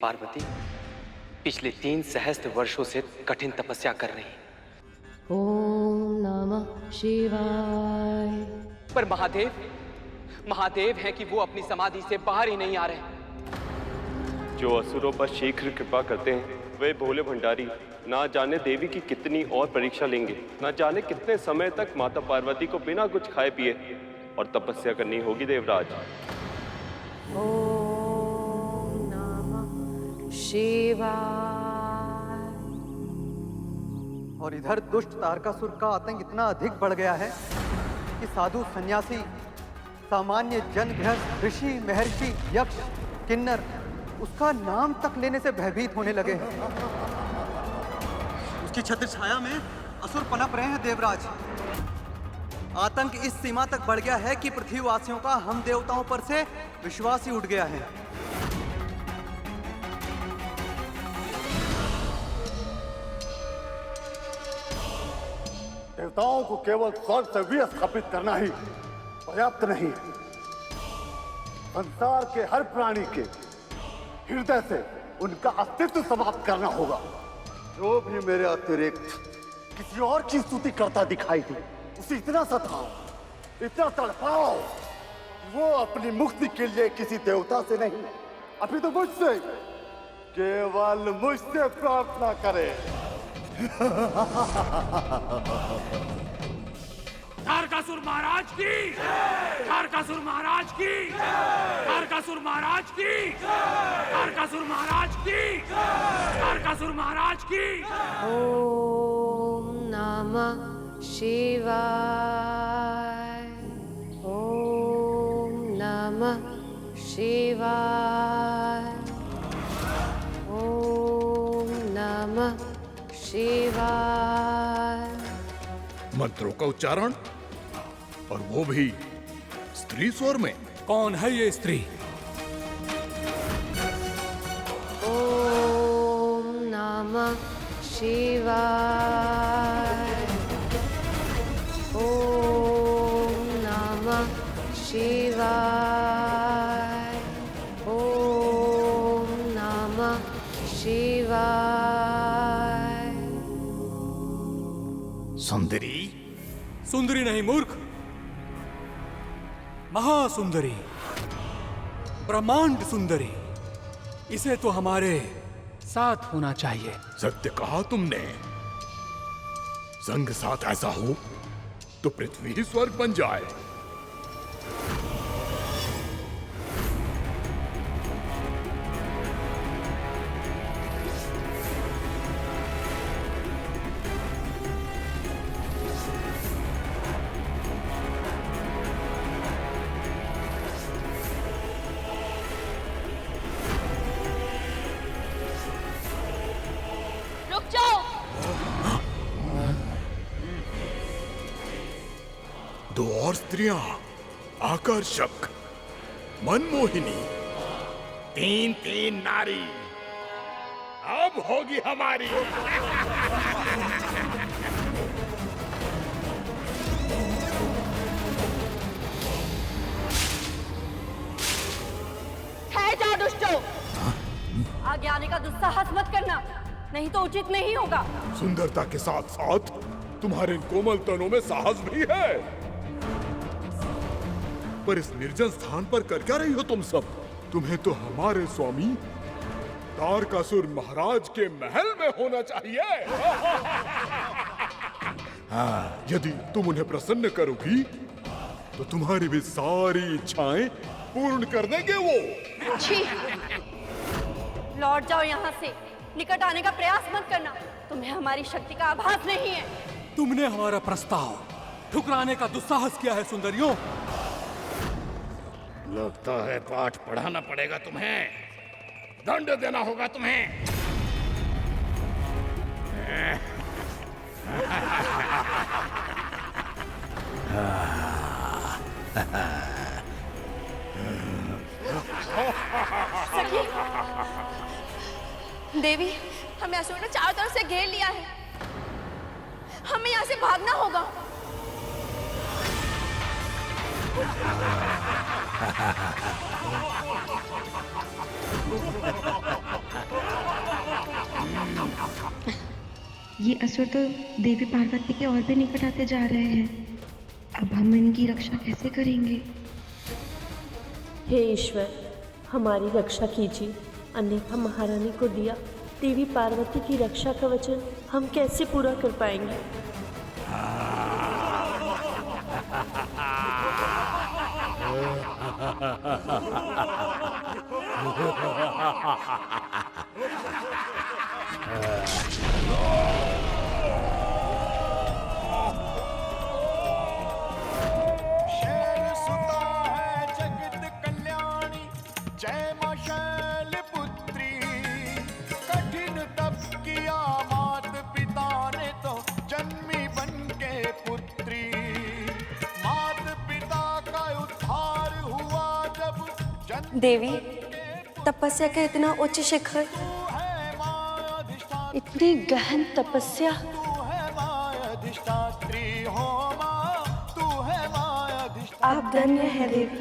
पार्वती पिछले 3 सहस्त्र वर्षों से कठिन तपस्या कर रही है। ओम नमः शिवाय। पर महादेव हैं कि वो अपनी समाधि से बाहर ही नहीं आ रहे। जो असुरों पर शीघ्र कृपा करते हैं वे भोले भंडारी ना जाने देवी की कितनी और परीक्षा लेंगे, ना जाने कितने समय तक माता पार्वती को बिना कुछ खाए पिए और तपस्या करनी होगी देवराज। ओम नमः शिवाय। और इधर दुष्ट तारकासुर का आतंक इतना अधिक बढ़ गया है कि साधु सन्यासी, सामान्य जन, गृहस्थ, ऋषि, महर्षि, यक्ष, किन्नर उसका नाम तक लेने से भयभीत होने लगे हैं। उसकी छत्र छाया में असुर पनप रहे हैं देवराज। आतंक इस सीमा तक बढ़ गया है कि पृथ्वीवासियों का हम देवताओं पर से विश्वास ही उठ गया है। देवताओं को केवल स्वर्ग से विस्थापित करना ही पर्याप्त नहीं है। संसार के हर प्राणी के हृदय से उनका अस्तित्व समाप्त करना होगा। जो भी मेरे अतिरिक्त किसी और की स्तुति करता दिखाई दे उसे इतना सताओ, इतना तड़पाओ कि वो अपनी मुक्ति के लिए किसी देवता से नहीं, अभी तो मुझसे, केवल मुझसे प्रार्थना करे। तारकासुर महाराज की, तारकासुर महाराज की, तारकासुर महाराज की, तारकासुर महाराज की, तारकासुर महाराज की। ओम नमः शिवाय। ओम नमः शिवाय। ओम नमः शिवाय। मंत्रों का उच्चारण, और वो भी स्त्री स्वर में। कौन है ये स्त्री? ओम नमः शिवाय। ओम नमः शिवाय। ओम नमः शिवाय। सुंदरी? सुंदरी नहीं मूर्ख, महासुंदरी, ब्रह्मांड सुंदरी। इसे तो हमारे साथ होना चाहिए। सत्य कहा तुमने। संग साथ ऐसा हो तो पृथ्वी ही स्वर्ग बन जाए। रुक जाओ। दो और स्त्रियां, आकर्षक, मनमोहिनी, 3 नारी अब होगी हमारी। ठहर जाओ दुष्टों, आगे आने का दुस्साहस मत करना, नहीं तो उचित नहीं होगा। सुंदरता के साथ साथ तुम्हारे इन कोमल तनों में साहस भी है। पर इस निर्जन स्थान पर कर क्या रही हो तुम सब? तुम्हें तो हमारे स्वामी तारकासुर महाराज के महल में होना चाहिए। हाँ, यदि तुम उन्हें प्रसन्न करोगी तो तुम्हारी भी सारी इच्छाएं पूर्ण कर देंगे वो। छी, लौट जाओ यहाँ से, निकट आने का प्रयास मत करना, तुम्हें हमारी शक्ति का आभास नहीं है। तुमने हमारा प्रस्ताव ठुकराने का दुस्साहस किया है सुंदरियों। लगता है पाठ पढ़ाना पड़ेगा तुम्हें, दंड देना होगा तुम्हें। सखी, देवी, हमें असुर ने चारों तरफ से घेर लिया है, हमें यहाँ से भागना होगा। ये असुर तो देवी पार्वती के और भी निकट आते जा रहे हैं। अब हम इनकी रक्षा कैसे करेंगे? हे ईश्वर, हमारी रक्षा कीजिए, अन्यथा महारानी को दिया देवी पार्वती की रक्षा का वचन हम कैसे पूरा कर पाएंगे? देवी, तपस्या का इतना उच्च शिखर, इतनी गहन तपस्या, आप धन्य है देवी।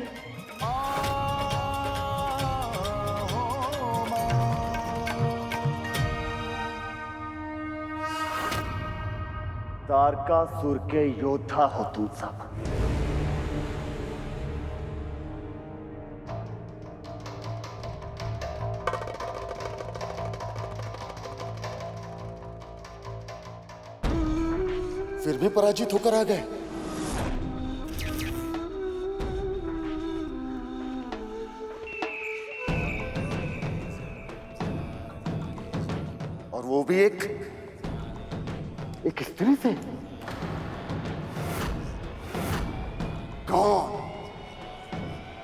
तारकासुर के योद्धा हो तुम सब। फिर भी पराजित होकर आ गए। और वो भी एक स्त्री से।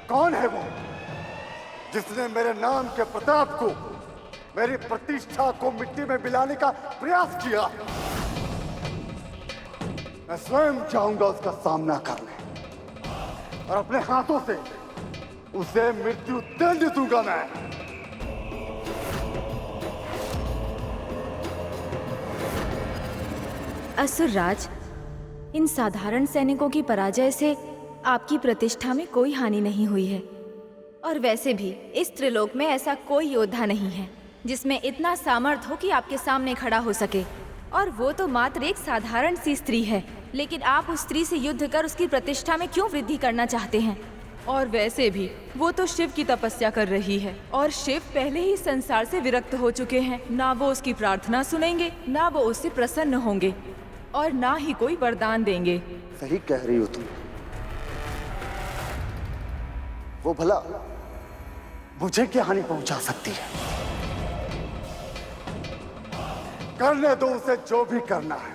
कौन है वो जिसने मेरे नाम के प्रताप को, मेरी प्रतिष्ठा को मिट्टी में मिलाने का प्रयास किया? मैं स्वयं जाऊंगा उसका सामना करने और अपने हाथों से उसे मृत्यु दंड दूंगा मैं। असुरराज, इन साधारण सैनिकों की पराजय से आपकी प्रतिष्ठा में कोई हानि नहीं हुई है। और वैसे भी इस त्रिलोक में ऐसा कोई योद्धा नहीं है जिसमें इतना सामर्थ्य हो कि आपके सामने खड़ा हो सके। और वो तो मात्र एक साधारण सी स्त्री है, लेकिन आप उस स्त्री से युद्ध कर उसकी प्रतिष्ठा में क्यों वृद्धि करना चाहते हैं? और वैसे भी वो तो शिव की तपस्या कर रही है, और शिव पहले ही संसार से विरक्त हो चुके हैं। ना वो उसकी प्रार्थना सुनेंगे, ना वो उससे प्रसन्न होंगे, और ना ही कोई वरदान देंगे। सही कह रही हो तुम। वो भला मुझे क्या हानि पहुंचा सकती है? करने दो उसे जो भी करना है।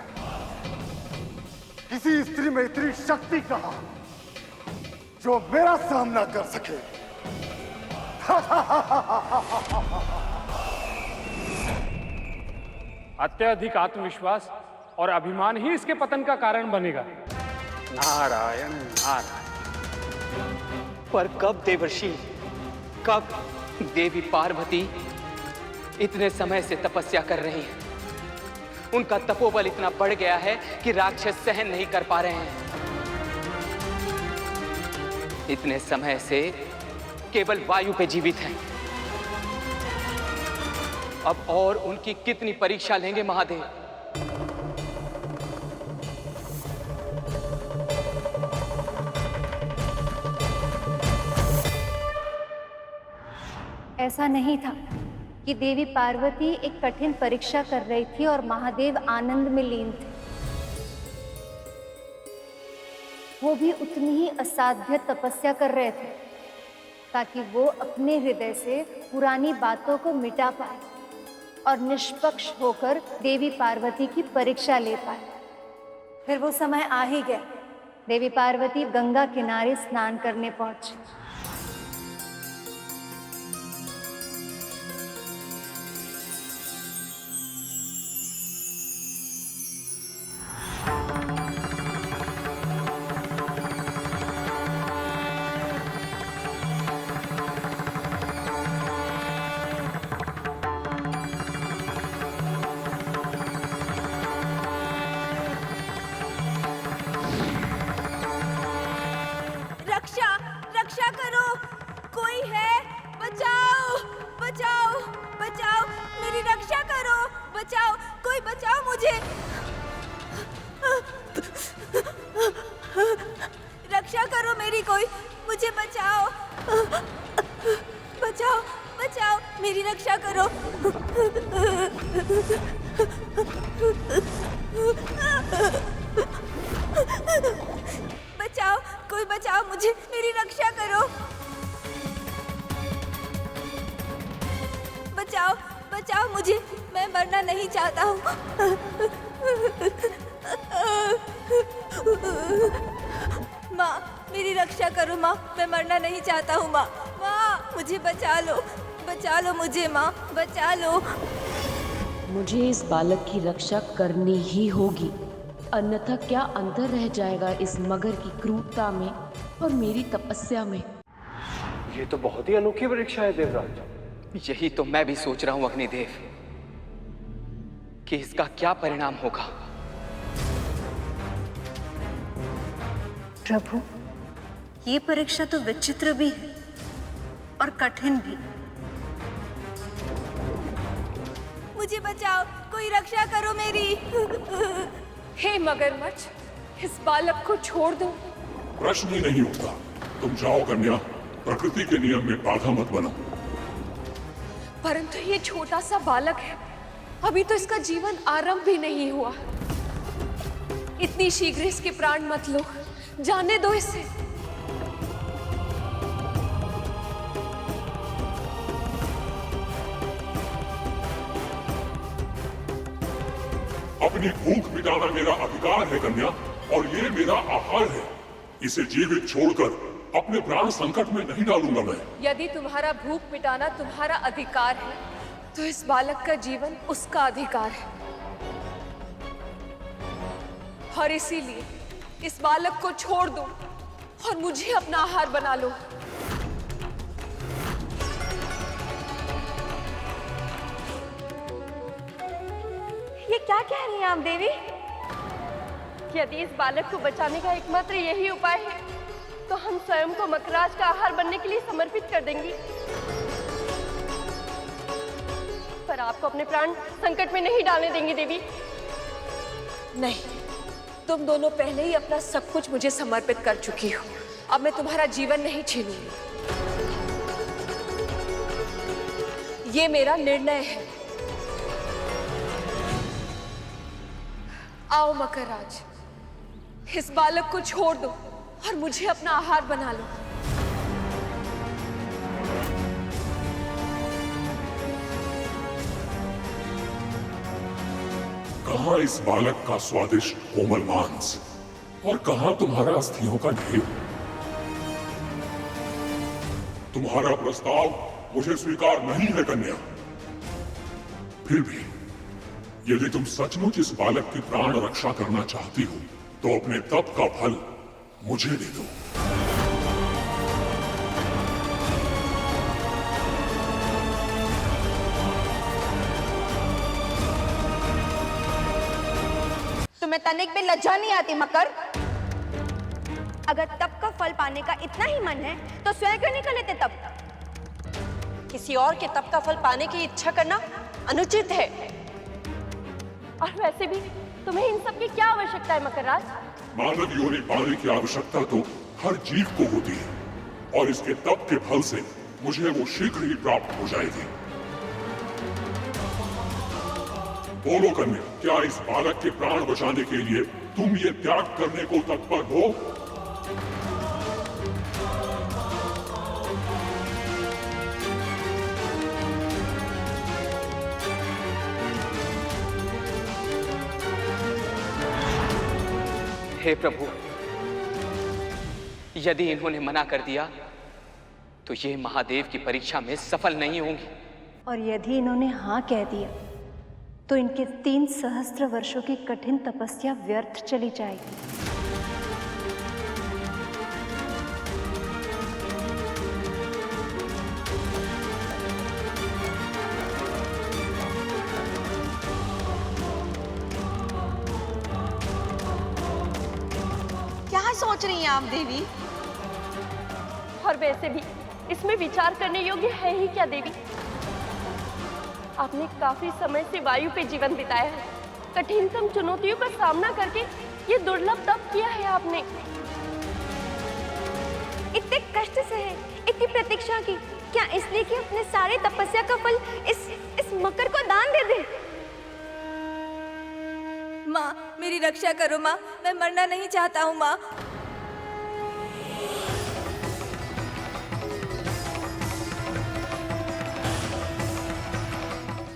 किसी स्त्री में इतनी शक्ति कहां जो मेरा सामना कर सके? अत्यधिक आत्मविश्वास और अभिमान ही इसके पतन का कारण बनेगा। नारायण नारायण। पर कब देवर्षि, कब? देवी पार्वती इतने समय से तपस्या कर रही हैं। उनका तपोबल इतना बढ़ गया है कि राक्षस सहन नहीं कर पा रहे हैं। इतने समय से केवल वायु पे जीवित हैं। अब और उनकी कितनी परीक्षा लेंगे महादेव? ऐसा नहीं था कि देवी पार्वती एक कठिन परीक्षा कर रही थी और महादेव आनंद में लीन थे। वो भी उतनी ही असाध्य तपस्या कर रहे थे ताकि वो अपने हृदय से पुरानी बातों को मिटा पाए और निष्पक्ष होकर देवी पार्वती की परीक्षा ले पाए। फिर वो समय आ ही गया। देवी पार्वती गंगा किनारे स्नान करने पहुंची। रक्षा करो, कोई है? बचाओ बचाओ बचाओ, मेरी रक्षा करो, बचाओ, कोई बचाओ मुझे। रक्षा करो मेरी, कोई मुझे बचाओ। बचाओ बचाओ, मेरी रक्षा करो। बचाओ, कोई बचाओ मुझे, मेरी रक्षा करो। बचाओ बचाओ मुझे, मैं मरना नहीं चाहता हूँ। माँ, मेरी रक्षा करो माँ, मैं मरना नहीं चाहता हूँ माँ। माँ, मुझे बचा लो मुझे माँ, बचा लो। मुझे इस बालक की रक्षा करनी ही होगी, अन्यथा क्या अंतर रह जाएगा इस मगर की क्रूरता में और मेरी तपस्या में। ये तो बहुत ही अनोखी परीक्षा है देवराज। यही तो मैं भी सोच रहा हूं अग्निदेव कि इसका क्या परिणाम होगा। प्रभु, ये परीक्षा तो विचित्र भी है और कठिन भी। मुझे बचाओ, कोई रक्षा करो मेरी। हे मगरमच्छ, इस बालक को छोड़ दो। प्रश्न ही नहीं उठता। तुम जाओ कन्या, प्रकृति के नियम में बाधा मत बनो। परंतु ये छोटा सा बालक है, अभी तो इसका जीवन आरंभ भी नहीं हुआ। इतनी शीघ्र इसके प्राण मत लो, जाने दो इसे। अपनी भूख मिटाना मेरा अधिकार है कन्या, और ये मेरा आहार है। इसे जीवित छोड़कर अपने प्राण संकट में नहीं डालूंगा मैं। यदि तुम्हारा भूख मिटाना तुम्हारा अधिकार है, तो इस बालक का जीवन उसका अधिकार है। और इसीलिए इस बालक को छोड़ दो और मुझे अपना आहार बना लो। ये क्या कह रही हैं आप देवी? यदि इस बालक को बचाने का एकमात्र यही उपाय है, तो हम स्वयं को मकराज का आहार बनने के लिए समर्पित कर देंगी। पर आपको अपने प्राण संकट में नहीं डालने देंगी देवी। नहीं, तुम दोनों पहले ही अपना सब कुछ मुझे समर्पित कर चुकी हो। अब मैं तुम्हारा जीवन नहीं छीनूंगी। ये मेरा निर्णय है। आओ मकरराज, इस बालक को छोड़ दो और मुझे अपना आहार बना लो। कहाँ इस बालक का स्वादिष्ट कोमल मांस और कहाँ तुम्हारा अस्थियों का ढेर? तुम्हारा प्रस्ताव मुझे स्वीकार नहीं है कन्या। फिर भी यदि तुम सचमुच इस बालक की प्राण रक्षा करना चाहती हो, तो अपने तप का फल मुझे दे दो। तुम्हें तनिक भी लज्जा नहीं आती मकर? अगर तप का फल पाने का इतना ही मन है, तो स्वयं क्यों नहीं कर लेते तप? किसी और के तप का फल पाने की इच्छा करना अनुचित है। और वैसे भी तुम्हें इन सब की क्या आवश्यकता है मकरराज? मानव योनि पाने की आवश्यकता तो हर जीव को होती है, और इसके तप के फल से मुझे वो शीघ्र ही प्राप्त हो जाएगी। बोलो कन्या, क्या इस बालक के प्राण बचाने के लिए तुम ये त्याग करने को तत्पर हो? हे प्रभु, यदि इन्होंने मना कर दिया तो ये महादेव की परीक्षा में सफल नहीं होंगी। और यदि इन्होंने हाँ कह दिया, तो इनके 3 सहस्त्र वर्षों की कठिन तपस्या व्यर्थ चली जाएगी। क्या सोच रही हैं आप देवी? और वैसे भी इसमें विचार करने योग्य है ही क्या देवी? आपने काफी समय से वायु पे जीवन बिताया है। कठिनतम चुनौतियों का सामना करके ये दुर्लभ तप किया है आपने। इतने कष्ट से है, इतनी प्रतीक्षा की, क्या इसलिए कि अपने सारे तपस्या का फल इस मकर को दान दे दे? माँ, मेरी रक्षा करो माँ, मैं मरना नहीं चाहता हूँ माँ।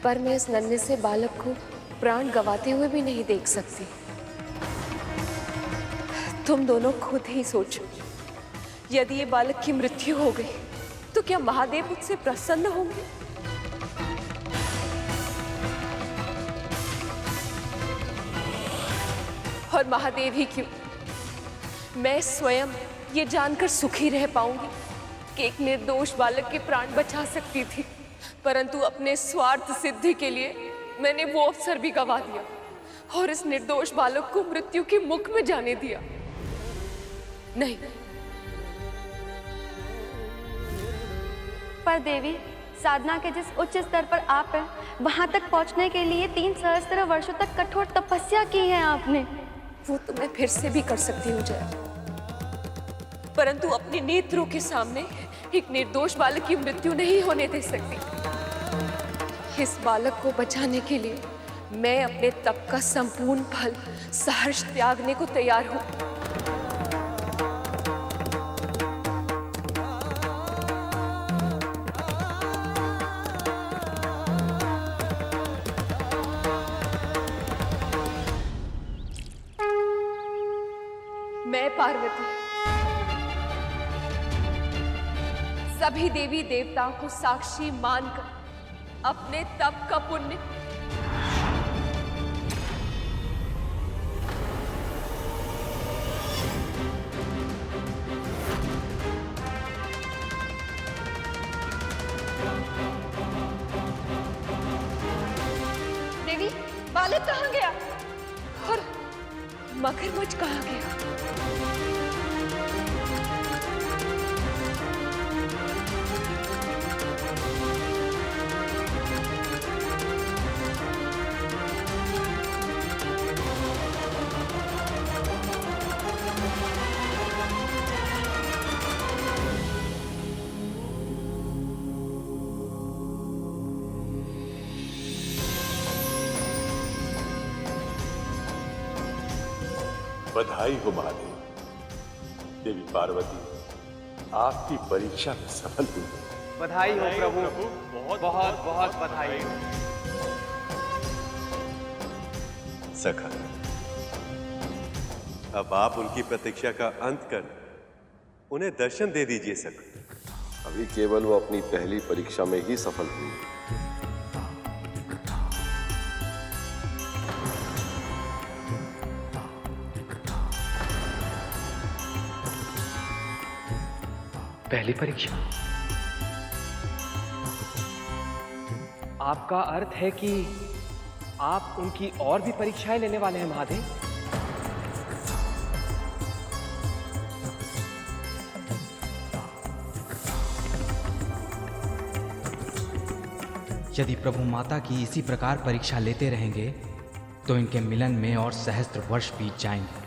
पर मैं इस नन्हे से बालक को प्राण गंवाते हुए भी नहीं देख सकती। तुम दोनों खुद ही सोचो, यदि ये बालक की मृत्यु हो गई तो क्या महादेव मुझसे प्रसन्न होंगे? और महादेव ही क्यों, मैं स्वयं ये जानकर सुखी रह पाऊंगी कि एक निर्दोष बालक के प्राण बचा सकती थी, परंतु अपने स्वार्थ सिद्धि के लिए मैंने वो अवसर भी गंवा दिया और इस निर्दोष बालक को मृत्यु के मुख में जाने दिया। नहीं, पर देवी, साधना के जिस उच्च स्तर पर आप हैं, वहां तक पहुंचने के लिए 3 सहस्त्र वर्षों तक कठोर तपस्या की है आपने। वो तो मैं फिर से भी कर सकती हूँ जया, परंतु अपने नेत्रों के सामने एक निर्दोष बालक की मृत्यु नहीं होने दे सकती। इस बालक को बचाने के लिए मैं अपने तप का संपूर्ण फल सहर्ष त्यागने को तैयार हूँ। मैं पार्वती सभी देवी देवताओं को साक्षी मानकर अपने तप का पुण्य देवी, बालक कहाँ गया? और मगरमच्छ कहाँ गया? बधाई हो महादेव। देवी पार्वती आपकी परीक्षा में सफल हुई। बधाई हो प्रभु, बहुत बहुत बधाई। सखा, अब आप उनकी प्रतीक्षा का अंत कर उन्हें दर्शन दे दीजिए सखा। अभी केवल वो अपनी पहली परीक्षा में ही सफल हुई। पहली परीक्षा? आपका अर्थ है कि आप उनकी और भी परीक्षाएं लेने वाले हैं महादेव? यदि प्रभु माता की इसी प्रकार परीक्षा लेते रहेंगे तो इनके मिलन में और सहस्त्र वर्ष बीत जाएंगे।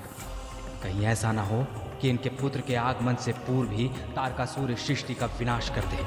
कहीं ऐसा ना हो कि इनके पुत्र के आगमन से पूर्व ही तारकासुर इस सृष्टि का विनाश कर दे।